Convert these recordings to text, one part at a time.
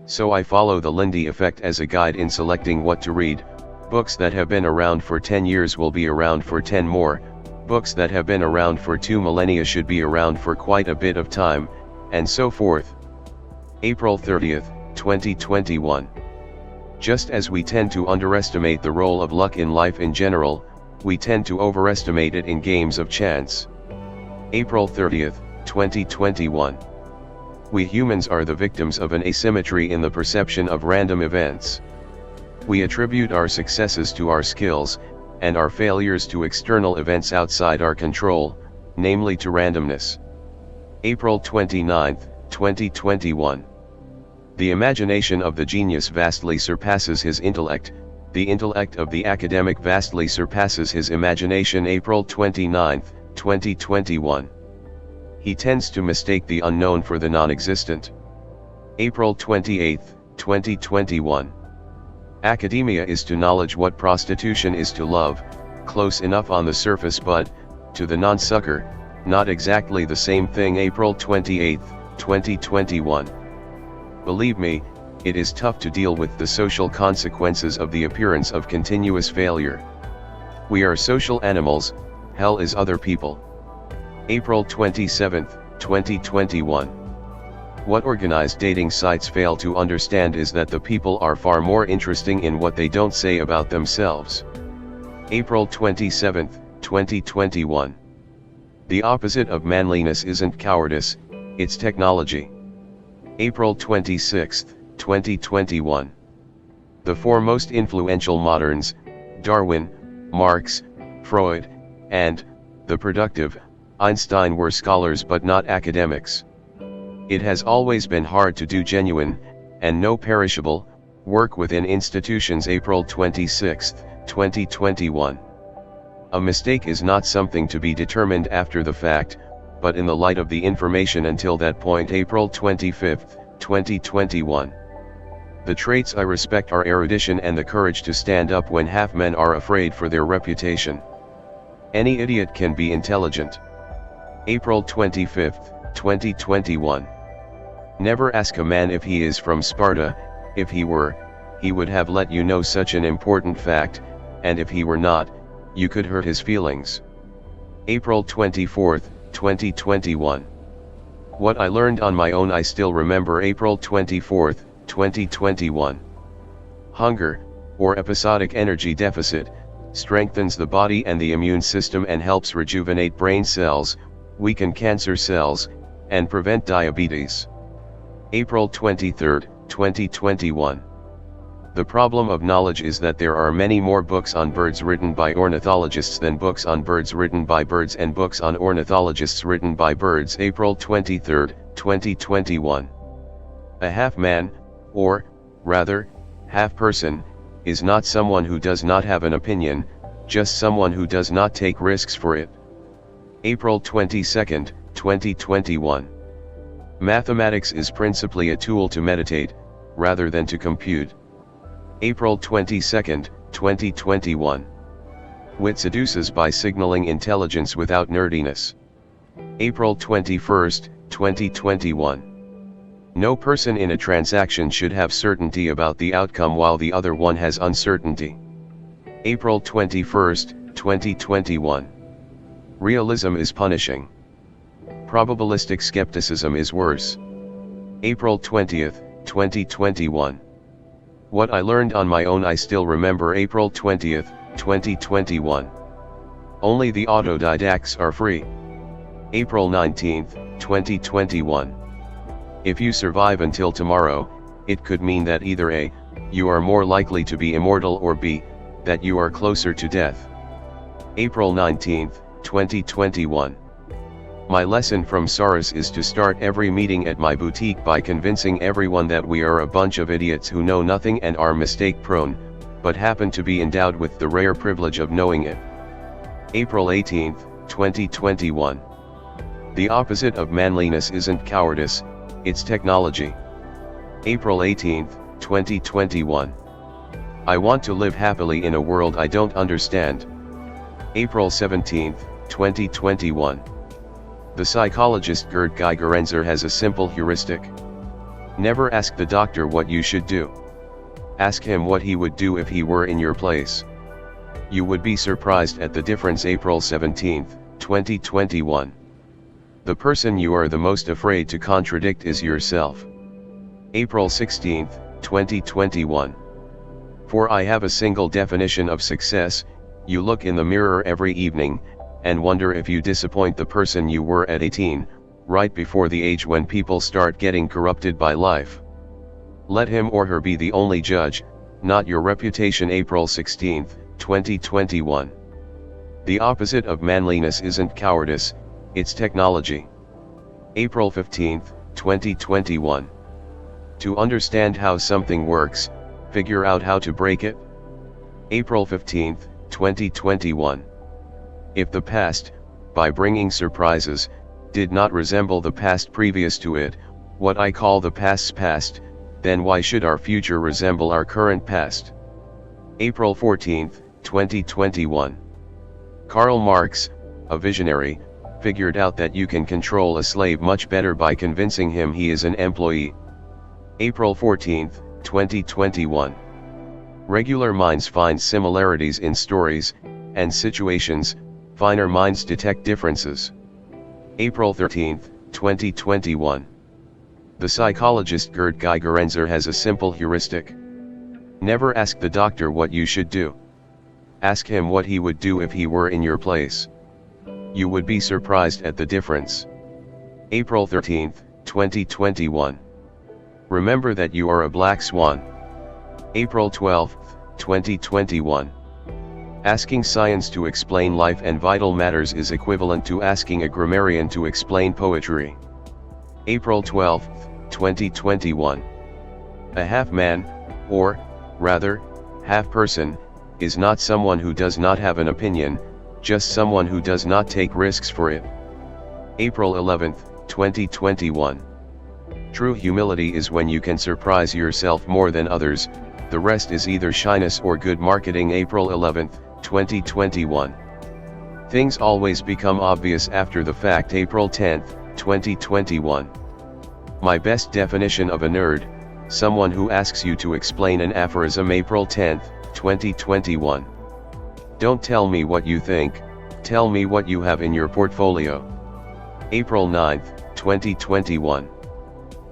So I follow the Lindy effect as a guide in selecting what to read. Books that have been around for 10 years will be around for 10 more, books that have been around for 2 millennia should be around for quite a bit of time, and so forth. April 30th, 2021. Just as we tend to underestimate the role of luck in life in general, we tend to overestimate it in games of chance. April 30th, 2021. We humans are the victims of an asymmetry in the perception of random events. We attribute our successes to our skills, and our failures to external events outside our control, namely to randomness. April 29th, 2021. The imagination of the genius vastly surpasses his intellect, the intellect of the academic vastly surpasses his imagination. April 29th, 2021. He tends to mistake the unknown for the non-existent. April 28th, 2021. Academia is to knowledge what prostitution is to love, close enough on the surface but, to the non-sucker, not exactly the same thing. April 28th, 2021. Believe me, it is tough to deal with the social consequences of the appearance of continuous failure. We are social animals, hell is other people. April 27th, 2021. What organized dating sites fail to understand is that the people are far more interesting in what they don't say about themselves. April 27th, 2021. The opposite of manliness isn't cowardice, it's technology. April 26th, 2021. The four most influential moderns, Darwin, Marx, Freud, and, the productive, Einstein were scholars but not academics. It has always been hard to do genuine, and no perishable, work within institutions. April 26, 2021. A mistake is not something to be determined after the fact, but in the light of the information until that point. April 25, 2021. The traits I respect are erudition and the courage to stand up when half men are afraid for their reputation. Any idiot can be intelligent. April 25, 2021. Never ask a man if he is from Sparta. If he were, he would have let you know such an important fact, and if he were not, you could hurt his feelings. April 24, 2021. What I learned on my own I still remember. April 24, 2021. Hunger, or episodic energy deficit, strengthens the body and the immune system and helps rejuvenate brain cells, weaken cancer cells, and prevent diabetes. April 23, 2021. The problem of knowledge is that there are many more books on birds written by ornithologists than books on birds written by birds and books on ornithologists written by birds. April 23, 2021. A half-man, or, rather, half-person, is not someone who does not have an opinion, just someone who does not take risks for it. April 22, 2021. Mathematics is principally a tool to meditate, rather than to compute. April 22, 2021. Wit seduces by signaling intelligence without nerdiness. April 21, 2021. No person in a transaction should have certainty about the outcome while the other one has uncertainty. April 21, 2021. Realism is punishing. Probabilistic skepticism is worse. April 20, 2021. What I learned on my own I still remember. April 20, 2021. Only the autodidacts are free. April 19, 2021. If you survive until tomorrow, it could mean that either A, you are more likely to be immortal, or B, that you are closer to death. April 19, 2021. My lesson from Soros is to start every meeting at my boutique by convincing everyone that we are a bunch of idiots who know nothing and are mistake-prone, but happen to be endowed with the rare privilege of knowing it. April 18, 2021. The opposite of manliness isn't cowardice, it's technology. April 18, 2021. I want to live happily in a world I don't understand. April 17, 2021. The psychologist Gerd Gigerenzer has a simple heuristic. Never ask the doctor what you should do. Ask him what he would do if he were in your place. You would be surprised at the difference. April 17, 2021. The person you are the most afraid to contradict is yourself. April 16, 2021. For I have a single definition of success: you look in the mirror every evening, and wonder if you disappoint the person you were at 18, right before the age when people start getting corrupted by life. Let him or her be the only judge, not your reputation. April 16, 2021. The opposite of manliness isn't cowardice, it's technology. April 15, 2021. To understand how something works, figure out how to break it. April 15, 2021. If the past, by bringing surprises, did not resemble the past previous to it, what I call the past's past, then why should our future resemble our current past? April 14, 2021. Karl Marx, a visionary, figured out that you can control a slave much better by convincing him he is an employee. April 14, 2021. Regular minds find similarities in stories and situations, finer minds detect differences. April 13, 2021. The psychologist Gerd Gigerenzer has a simple heuristic. Never ask the doctor what you should do. Ask him what he would do if he were in your place. You would be surprised at the difference. April 13, 2021. Remember that you are a black swan. April 12, 2021. Asking science to explain life and vital matters is equivalent to asking a grammarian to explain poetry. April 12, 2021. A half man, or, rather, half person, is not someone who does not have an opinion, just someone who does not take risks for it. April 11, 2021. True humility is when you can surprise yourself more than others, the rest is either shyness or good marketing. April 11, 2021. Things always become obvious after the fact. April 10, 2021. My best definition of a nerd: someone who asks you to explain an aphorism. April 10, 2021. Don't tell me what you think, tell me what you have in your portfolio. April 9, 2021.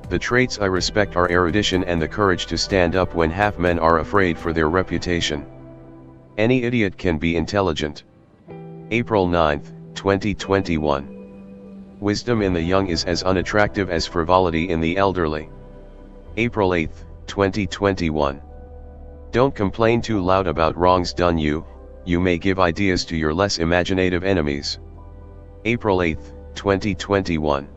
The traits I respect are erudition and the courage to stand up when half men are afraid for their reputation. Any idiot can be intelligent. April 9, 2021. Wisdom in the young is as unattractive as frivolity in the elderly. April 8, 2021. Don't complain too loud about wrongs done you, you may give ideas to your less imaginative enemies. April 8, 2021.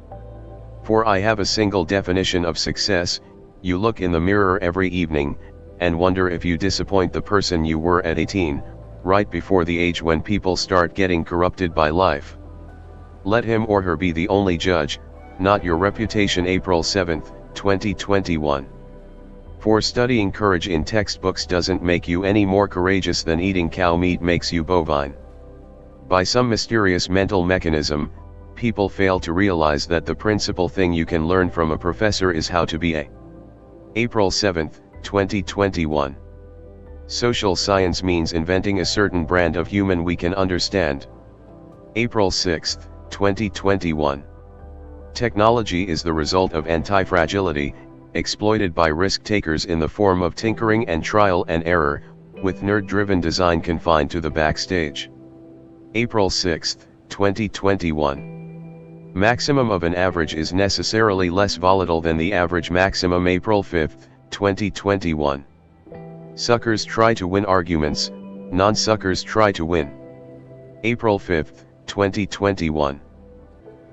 For I have a single definition of success: you look in the mirror every evening, and wonder if you disappoint the person you were at 18, right before the age when people start getting corrupted by life. Let him or her be the only judge, not your reputation. April 7, 2021. For studying courage in textbooks doesn't make you any more courageous than eating cow meat makes you bovine. By some mysterious mental mechanism, people fail to realize that the principal thing you can learn from a professor is how to be a. April 7, 2021. Social science means inventing a certain brand of human we can understand. April 6, 2021. Technology is the result of anti-fragility, exploited by risk-takers in the form of tinkering and trial and error, with nerd-driven design confined to the backstage. April 6, 2021. Maximum of an average is necessarily less volatile than the average maximum. April 5, 2021. Suckers try to win arguments, non-suckers try to win. April 5, 2021.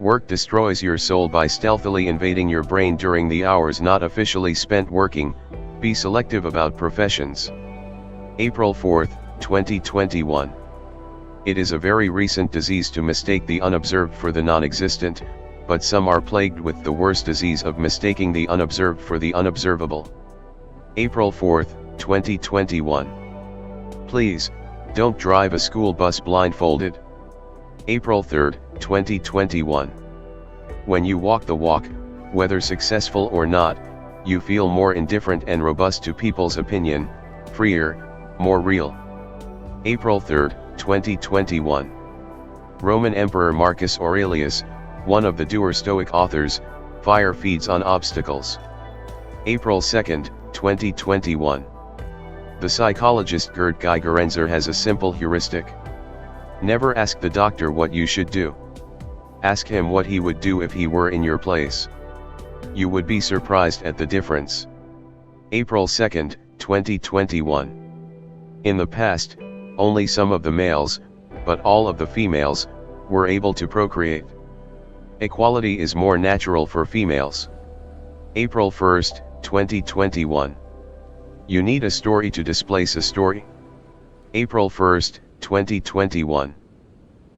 Work destroys your soul by stealthily invading your brain during the hours not officially spent working. Be selective about professions. April 4, 2021. It is a very recent disease to mistake the unobserved for the non-existent, but some are plagued with the worst disease of mistaking the unobserved for the unobservable. April 4, 2021. Please, don't drive a school bus blindfolded. April 3, 2021. When you walk the walk, whether successful or not, You feel more indifferent and robust to people's opinion, freer, more real. April 3, 2021. Roman Emperor Marcus Aurelius, one of the dour Stoic authors, fire feeds on obstacles. April 2, 2021. The psychologist Gerd Gigerenzer has a simple heuristic. Never ask the doctor what you should do. Ask him what he would do if he were in your place. You would be surprised at the difference. April 2, 2021. In the past, only some of the males, but all of the females, were able to procreate. Equality is more natural for females. April 1, 2021. You need a story to displace a story? April 1, 2021.